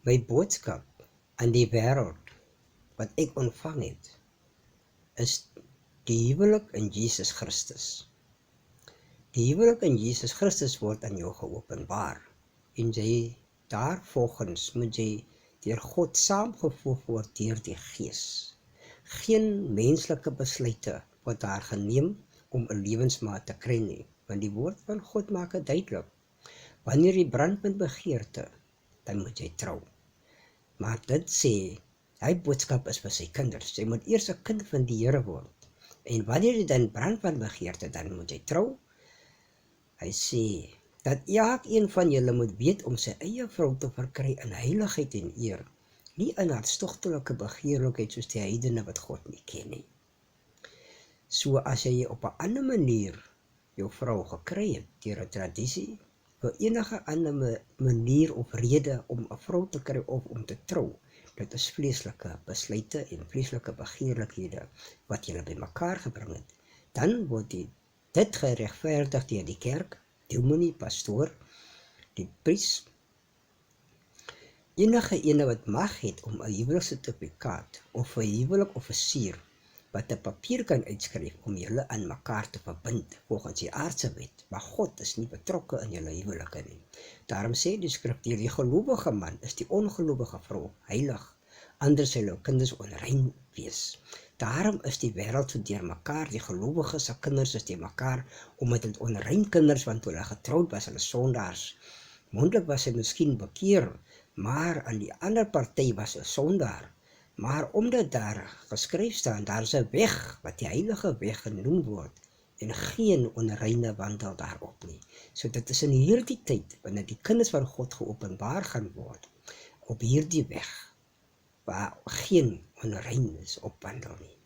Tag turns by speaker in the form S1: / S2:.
S1: My boodskap aan die wêreld wat ek ontvang het, is die huwelik in Jesus Christus. Die huwelik in Jesus Christus word aan jou geopenbaar en jy daarvolgens moet jy deur God saamgevoeg word deur die Gees. Geen menslike besluite word daar geneem om 'n lewensmaat te kry nie, want die woord van God maak dit duidelik. Wanneer jy brand met begeerte, dan moet jy trou. Maar dit sê, hy boodskap is vir sy kinders. Jy moet eers 'n kind van die Here word. En wanneer jy dan brand van begeerte, dan moet jy trou. Hy sê, dat elkeen van julle moet weet om sy eie vrou te verkry in heiligheid en eer, nie in hartstogtelike begeerlikheid soos die heidene wat God nie ken nie. So as jy op 'n ander manier jou vrou gekry het, deur 'n tradisie, vir enige ander manier of rede om 'n vrou te kry of om te trou, dit is vleeslike besluite en vleeslike begeerlikhede wat julle bymekaar gebring het, dan word dit geregverdig deur die kerk, dominee, pastoor, die priester, enige ene wat mag het om 'n huweliksertifikaat of 'n huwelik-offisier wat 'n papier kan uitskryf om julle aan mekaar te verbind volgens die aardse wet, maar God is nie betrokke in julle huwelike nie. Daarom sê die skrif, die gelowige man is die ongelowige vrou heilig, anders sal hulle kinders onrein wees. Daarom is die wêreld so deur mekaar, die gelowiges se kinders is deur mekaar, omdat dit onrein kinders, want toe hulle getroud was, hulle sondaars. Mondelik was hy miskien bekeer, maar aan die ander party was 'n sondaar. Maar omdat daar geskryf staan, daar is 'n weg, wat die heilige weg genoem word, en geen onreine wandel daarop nie. So dit is in hierdie tyd, wanneer die kinders van God geopenbaar gaan word, op hierdie weg, waar geen onrein is op wandel nie.